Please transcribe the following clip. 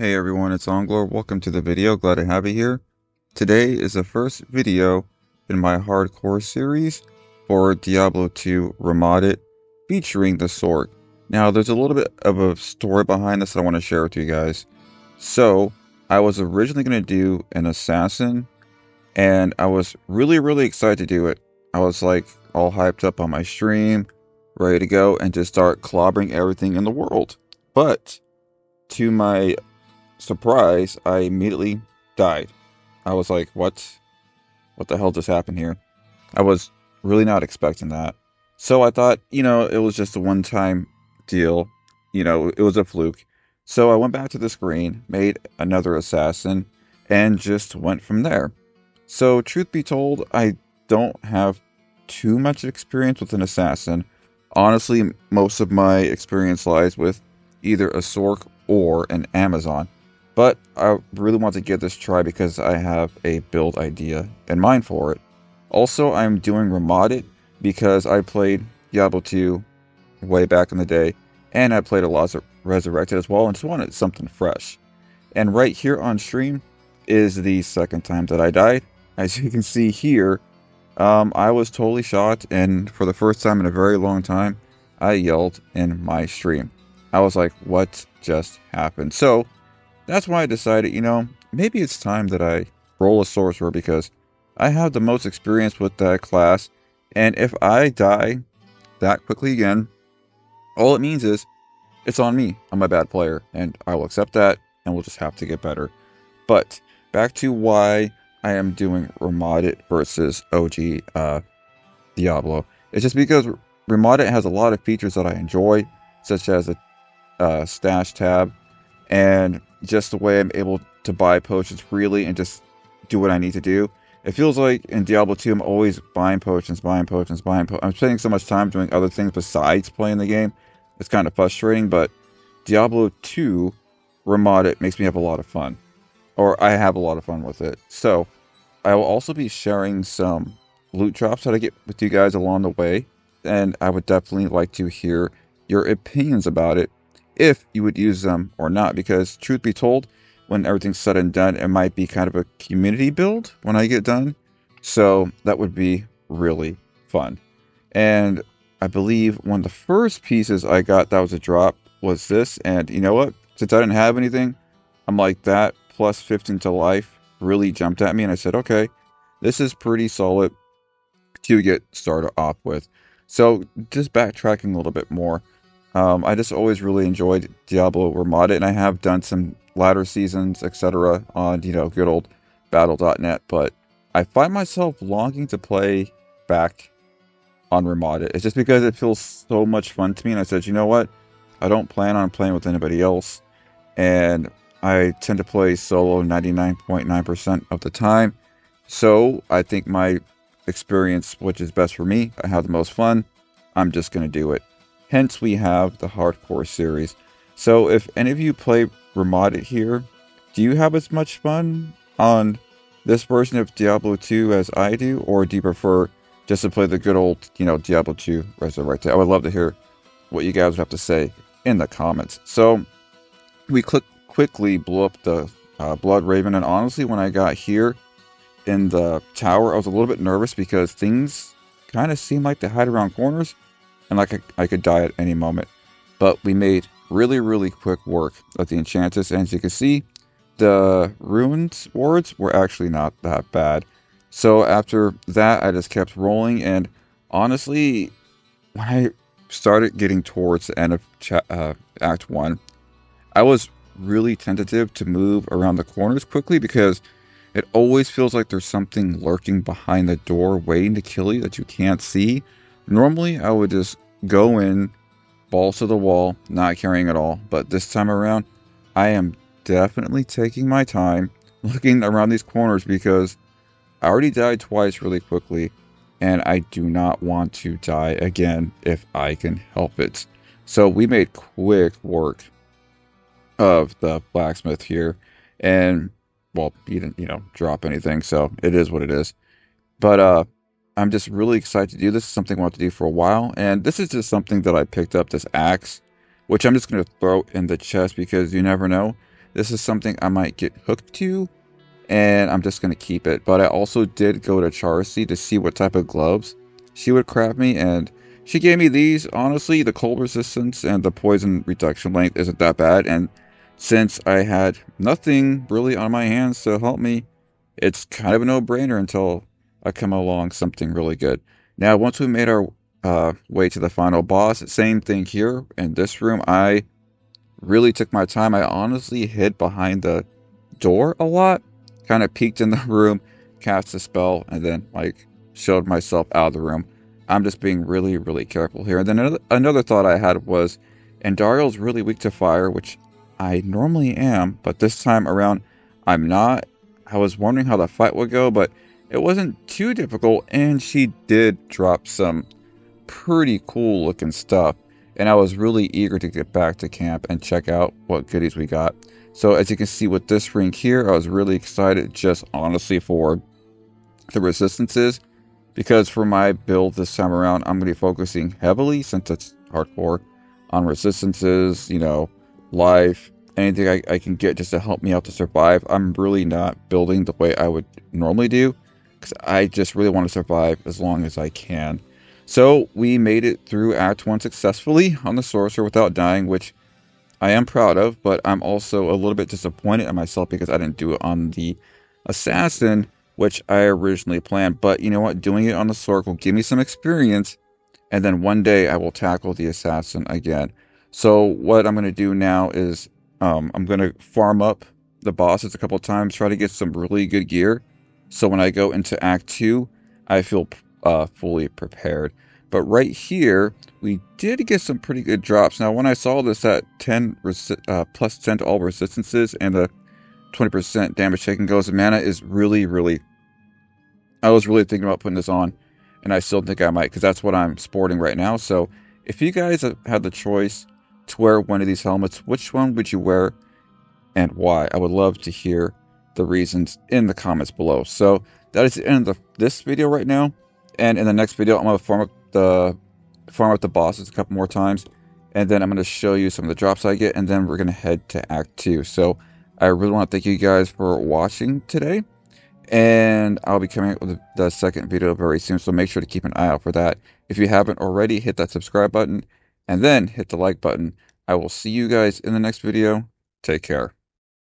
Hey everyone, it's Onglor. Welcome to the video. Glad to have you here. Today is the first video in my hardcore series for Diablo 2 Remodded featuring the sword. Now, there's a little bit of a story behind this that I want to share with you guys. So, I was originally going to do an assassin, and I was really excited to do it. I was like all hyped up on my stream, ready to go, and just start clobbering everything in the world. But, to my surprise, I immediately died. I was like, what? What the hell just happened here? I was really not expecting that. So I thought, it was just a one-time deal. It was a fluke. So I went back to the screen, made another assassin, and just went from there. So truth be told, I don't have too much experience with an assassin. Honestly, most of my experience lies with either a Sorc or an Amazon. But I really want to give this a try because I have a build idea in mind for it. Also, I'm doing Remodded because I played Diablo 2 way back in the day, and I played a lot of Resurrected as well, and just wanted something fresh. And right here on stream is the second time that I died. As you can see here, I was totally shocked, and for the first time in a very long time, I yelled in my stream. I was like, what just happened? So, that's why I decided, maybe it's time that I roll a sorcerer because I have the most experience with that class, and if I die that quickly again, all it means is it's on me. I'm a bad player, and I will accept that, and we'll just have to get better. But back to why I am doing Remodded versus OG Diablo. It's just because Remodded has a lot of features that I enjoy, such as a stash tab, and just the way I'm able to buy potions freely and just do what I need to do. It feels like in Diablo 2, I'm always buying potions. I'm spending so much time doing other things besides playing the game. It's kind of frustrating, but Diablo 2 Remodded makes me have a lot of fun. Or I have a lot of fun with it. So, I will also be sharing some loot drops that I get with you guys along the way. And I would definitely like to hear your opinions about it, if you would use them or not, because truth be told, when everything's said and done, it might be kind of a community build when I get done. So that would be really fun. And I believe one of the first pieces I got that was a drop was this. And you know what? Since I didn't have anything, I'm like, that plus 15 to life really jumped at me. And I said, okay, this is pretty solid to get started off with. So just backtracking a little bit more. I just always really enjoyed Diablo Remodded, and I have done some latter seasons, etc. on, good old Battle.net, but I find myself longing to play back on Remodded. It's just because it feels so much fun to me, and I said, you know what? I don't plan on playing with anybody else, and I tend to play solo 99.9% of the time, so I think my experience, which is best for me, I have the most fun, I'm just going to do it. Hence, we have the hardcore series. So, if any of you play Remodded here, do you have as much fun on this version of Diablo 2 as I do, or do you prefer just to play the good old, Diablo 2 Resurrected? I would love to hear what you guys would have to say in the comments. So, we quickly blew up the Blood Raven, and honestly, when I got here in the tower, I was a little bit nervous because things kind of seem like they hide around corners, and like I could die at any moment. But we made really quick work of the Enchantress, and as you can see, the ruined wards were actually not that bad. So after that, I just kept rolling, and honestly, when I started getting towards the end of Act 1, I was really tentative to move around the corners quickly because it always feels like there's something lurking behind the door waiting to kill you that you can't see. Normally, I would just go in, balls to the wall, not caring at all. But this time around, I am definitely taking my time looking around these corners because I already died twice really quickly, and I do not want to die again if I can help it. So we made quick work of the blacksmith here, and well, he didn't, drop anything, so it is what it is. But I'm just really excited to do this. It's something I want to do for a while, and this is just something that I picked up, this axe, which I'm just going to throw in the chest because you never know. this is something I might get hooked to, and I'm just going to keep it. But I also did go to Charcy to see what type of gloves she would craft me, and she gave me these. Honestly, the cold resistance and the poison reduction length isn't that bad, and since I had nothing really on my hands to help me, it's kind of a no-brainer until I come along something really good. Now, once we made our way to the final boss, same thing here in this room. I really took my time. I honestly hid behind the door a lot, kind of peeked in the room, cast a spell, and then like showed myself out of the room. I'm just being really, really careful here. And then another thought I had was, Andariel's really weak to fire, which I normally am, but this time around I'm not. I was wondering how the fight would go, but it wasn't too difficult, and she did drop some pretty cool looking stuff. And I was really eager to get back to camp and check out what goodies we got. So as you can see with this ring here, I was really excited just honestly for the resistances, because for my build this time around, I'm going to be focusing heavily, since it's hardcore, on resistances, life, anything I can get just to help me out to survive. I'm really not building the way I would normally do, because I just really want to survive as long as I can. So we made it through Act 1 successfully on the Sorcerer without dying, which I am proud of, but I'm also a little bit disappointed in myself because I didn't do it on the Assassin, which I originally planned. But you know what? Doing it on the Sorc will give me some experience, and then one day I will tackle the Assassin again. So what I'm going to do now is I'm going to farm up the bosses a couple of times, try to get some really good gear, so when I go into Act 2, I feel fully prepared. But right here, we did get some pretty good drops. Now, when I saw this at plus 10 to all resistances and a 20% damage taken goes, mana is really, really... I was really thinking about putting this on, and I still think I might, because that's what I'm sporting right now. So, if you guys had the choice to wear one of these helmets, which one would you wear and why? I would love to hear the reasons in the comments below. So, that is the end of this video right now. And in the next video, I'm going to farm up the bosses a couple more times, and then I'm going to show you some of the drops I get, and then we're going to head to Act 2. So I really want to thank you guys for watching today, and I'll be coming out with the second video very soon, so make sure to keep an eye out for that. If you haven't already, hit that subscribe button, and then hit the like button. I will see you guys in the next video. Take care.